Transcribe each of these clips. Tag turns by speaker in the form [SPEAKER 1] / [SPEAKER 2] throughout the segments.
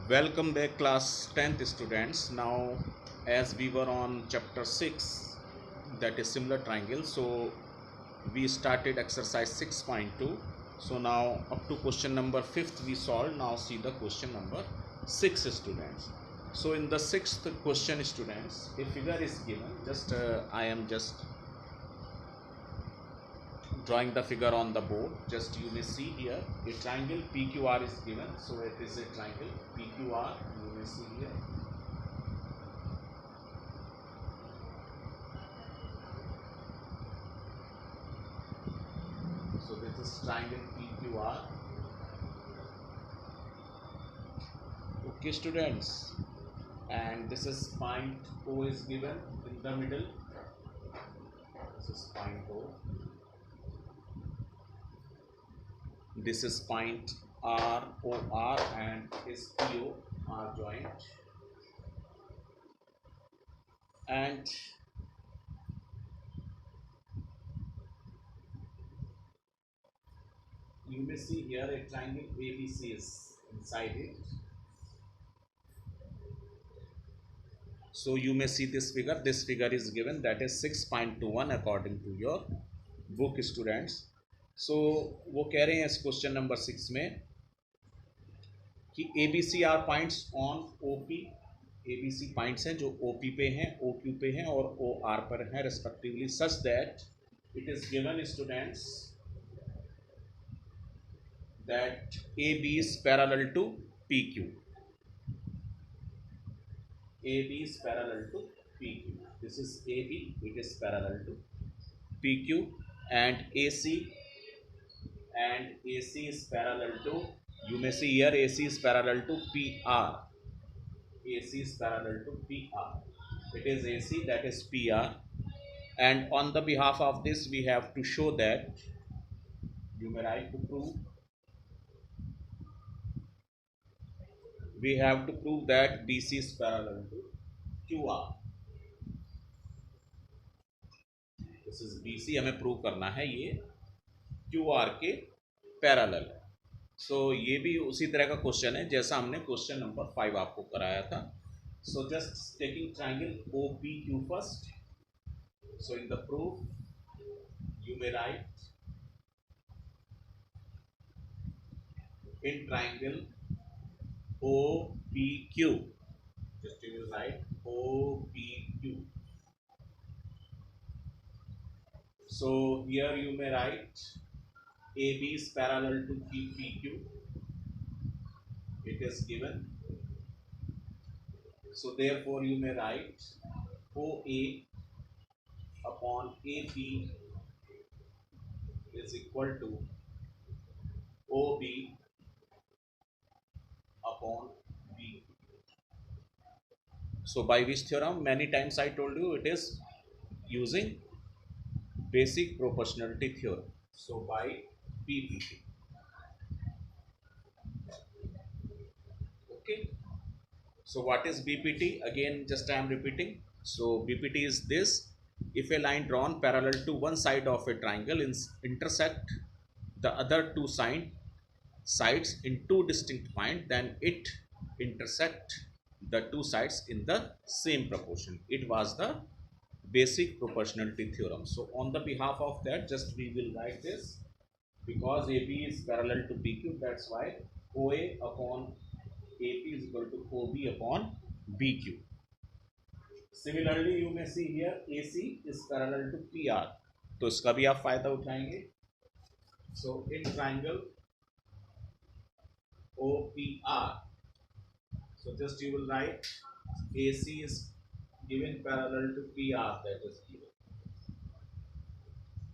[SPEAKER 1] Welcome back class 10th students. Now as we were on chapter 6, that is similar triangle, so we started exercise 6.2. So now up to question number 5th we solved. Now see the question number 6 students. So in the 6th question students, a figure is given. I am just drawing the figure on the board. Just you may see here a triangle PQR is given. So it is a triangle PQR, you may see here. So this is triangle PQR. Okay students, and this is point O is given in the middle. This is point O. This is point ROR and SPO are joined. And you may see here a triangle ABC is inside it. So you may see this figure is given, that is 6.21 according to your book students. So वो कह रहे हैं इस question number 6 में कि ABC are points on OP, ABC points हैं जो OP पे हैं, OQ पे हैं और OR पर हैं respectively, such that it is given students that AB is parallel to PQ. AB is parallel to PQ. This is AB, it is parallel to PQ, and AC is parallel to, you may see here AC is parallel to PR. AC is parallel to PR. It is AC, that is PR. And on the behalf of this, we have to show that, you may write to prove, we have to prove that BC is parallel to QR. This is BC, हमें prove करना है ये QR के parallel है. सो ये भी उसी तरह का क्वेश्चन है जैसा हमने क्वेश्चन नंबर 5 आपको कराया था. So just taking triangle OPQ first. So in the proof you may write in triangle OPQ. Just you will write OPQ. So here you may write AB is parallel to PQ. It is given. So therefore you may write OA upon AP is equal to OB upon B. So by which theorem? Many times I told you it is using basic proportionality theorem. So by BPT. Okay. So what is BPT? Again, just I am repeating. So BPT is this: if a line drawn parallel to one side of a triangle intersect the other two sides in two distinct points, then it intersect the two sides in the same proportion. It was the basic proportionality theorem. So on the behalf of that, just we will write this, because AB is parallel to PQ, that's why OA upon AP is equal to OB upon BQ. Similarly, you may see here AC is parallel to PR, तो इसका भी आप फायदा उठाएंगे. So in triangle OPR, so just you will write AC is given parallel to PR, that is given.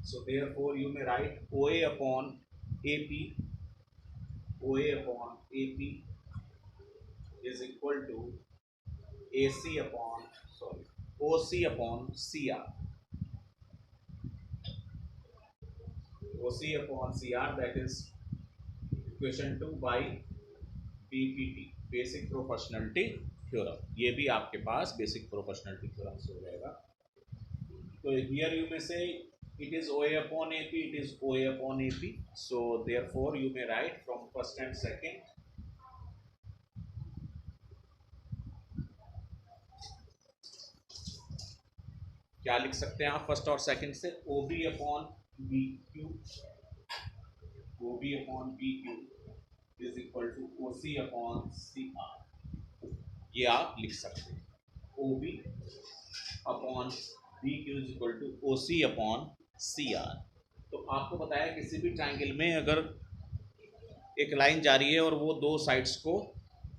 [SPEAKER 1] So therefore you may write OA upon AP is equal to AC upon OC upon CR. OC upon CR, that is equation 2 by BPT, basic proportionality theorem. ये भी आपके पास basic proportionality theorem से हो जाएगा. तो here you may से it is OA upon AP, it is OA upon AP. So therefore you may write from first and second क्या लिख सकते हैं आप फर्स्ट और सेकंड से? O B upon B Q, O B upon B Q is equal to O C upon C R, ये आप लिख सकते हैं। O B upon B Q is equal to O C upon C R. तो आपको बताया किसी भी ट्राइंगल में अगर एक लाइन जा रही है और वो दो साइड्स को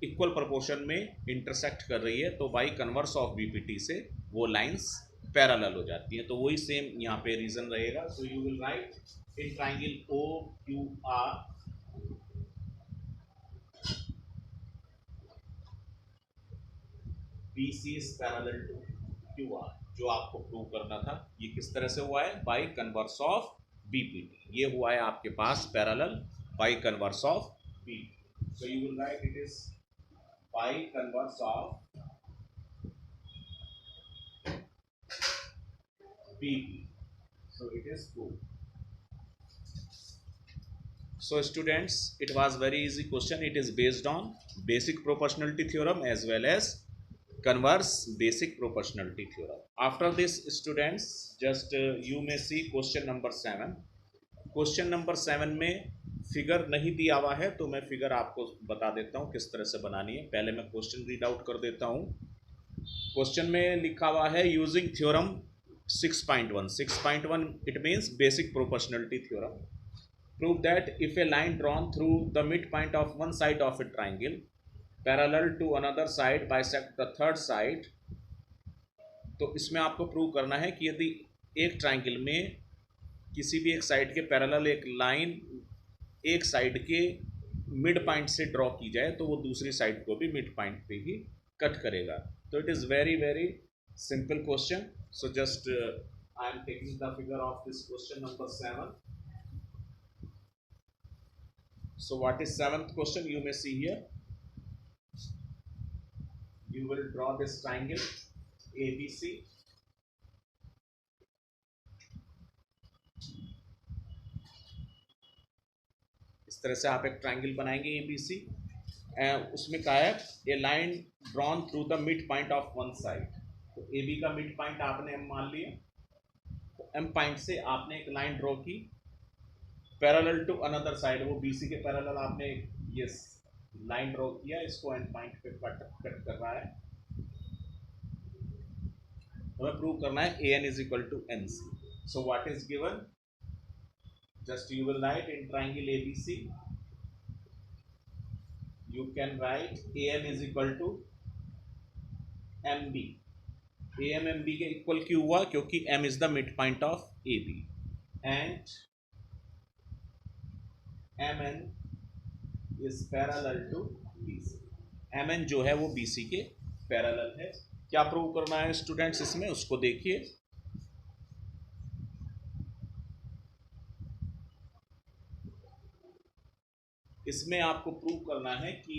[SPEAKER 1] इक्वल प्रोपोर्शन में इंटरसेक्ट कर रही है, तो बाई कन्वर्स ऑफ बीपीटी से वो लाइंस पैरेलल हो जाती हैं। तो वही सेम यहाँ पे रीजन रहेगा। So you will write in triangle O Q R, B C is parallel to Q R, जो आपको प्रूव करना था। ये किस तरह से हुआ है? By converse of BPT. ये हुआ है आपके पास parallel by converse of BPT. So you will write it is by converse of BP. So it is true. So students, it was very easy question. It is based on basic proportionality theorem as well as converse basic proportionality theorem. After this students, just you may see question number 7. Question number 7 में figure नहीं दिया हुआ है, तो मैं figure आपको बता देता हूँ किस तरह से बनानी है। पहले मैं क्वेश्चन रीड आउट कर देता हूँ। क्वेश्चन में लिखा हुआ है using theorem 6.1। 6.1 it means basic proportionality theorem. Prove that if a line drawn through the mid point of one side of a triangle parallel to another side bisect the third side. तो इसमें आपको prove करना है कि यदि एक triangle में किसी भी एक साइड के पैरेलल एक लाइन एक साइड के मिड पॉइंट से ड्रॉ की जाए, तो वो दूसरी साइड को भी मिड पॉइंट पे ही कट करेगा। तो it is very very simple question. So just I am taking the figure of this question number 7. So what is seventh question? You may see here. You will draw this triangle ABC. इस तरह से आप एक triangle बनाएंगे ABC। उसमें क्या है? A line drawn through the mid point of one side. तो AB का मिड पॉइंट आपने M मान लिया, तो M पॉइंट से आपने एक लाइन ड्रॉ की पैरेलल टू अनदर साइड। वो BC के पैरेलल आपने ये लाइन ड्रॉ किया, इसको एंड पॉइंट पे कट कर रहा है। हमें प्रूव करना है AN is equal to NC। So what is given? Just you will write in triangle ABC, you can write AM is equal to MB. AM MB के इक्वल क्यों हुआ? क्योंकि M is the midpoint of AB and MN is parallel to BC. MN जो है वो BC के parallel है। क्या प्रूव करना है स्टूडेंट्स इसमें, उसको देखिए। इसमें आपको प्रूव करना है कि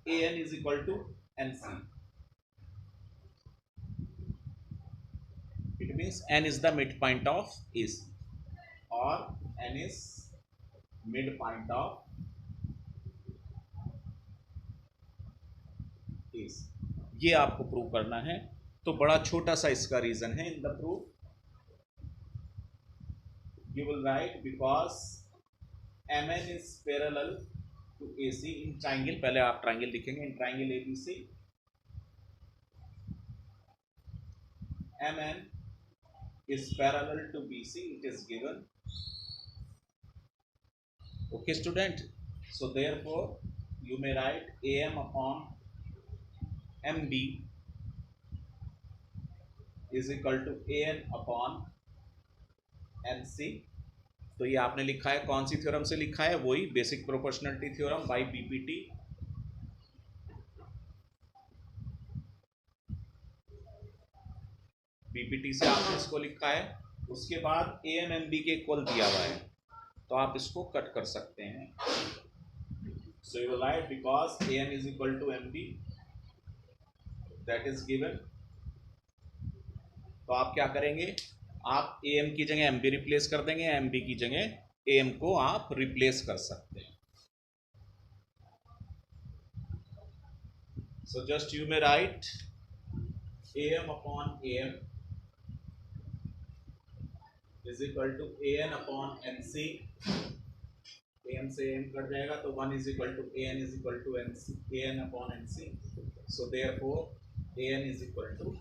[SPEAKER 1] AN is equal to NC. It means N is the midpoint of AC or N is midpoint of AC. ये आपको प्रूव करना है। तो बड़ा छोटा सा इसका रीजन है in the proof. You will write because MN is parallel to AC in triangle। पहले आप ट्राइंगल लिखेंगे in triangle ABC। MN is parallel to BC, it is given. Okay student, so therefore you may write AM upon MB is equal to AN upon NC। तो ये आपने लिखा है, कौन सी theorem से लिखा है? वही basic proportionality theorem by BPT. BPT से आपने इसको लिखा है। उसके बाद ANMB के इक्वल दिया हुआ है, तो आप इसको कट कर सकते हैं। So you write because AN is equal to MB, that is given. तो आप क्या करेंगे? आप AM की जगह MB रिप्लेस कर देंगे, MB की जगह AM को आप रिप्लेस कर सकते हैं। So just you may right am upon am is equal to an upon nc. am से am कट जाएगा तो 1 is equal to an is equal to nc, an upon nc. So therefore an is equal to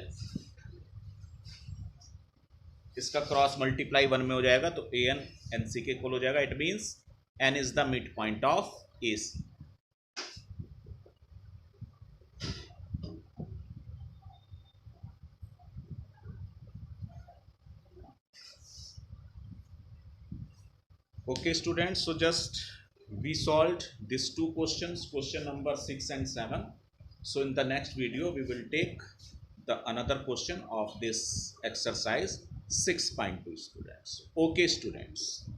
[SPEAKER 1] lc. इसका cross multiply 1 में हो जाएगा तो an nc के equal हो जाएगा. It means n is the mid point of ac. Okay students, so just we solved these two questions, question number 6 and 7. So in the next video we will take the another question of this exercise 6.2 students. Okay students.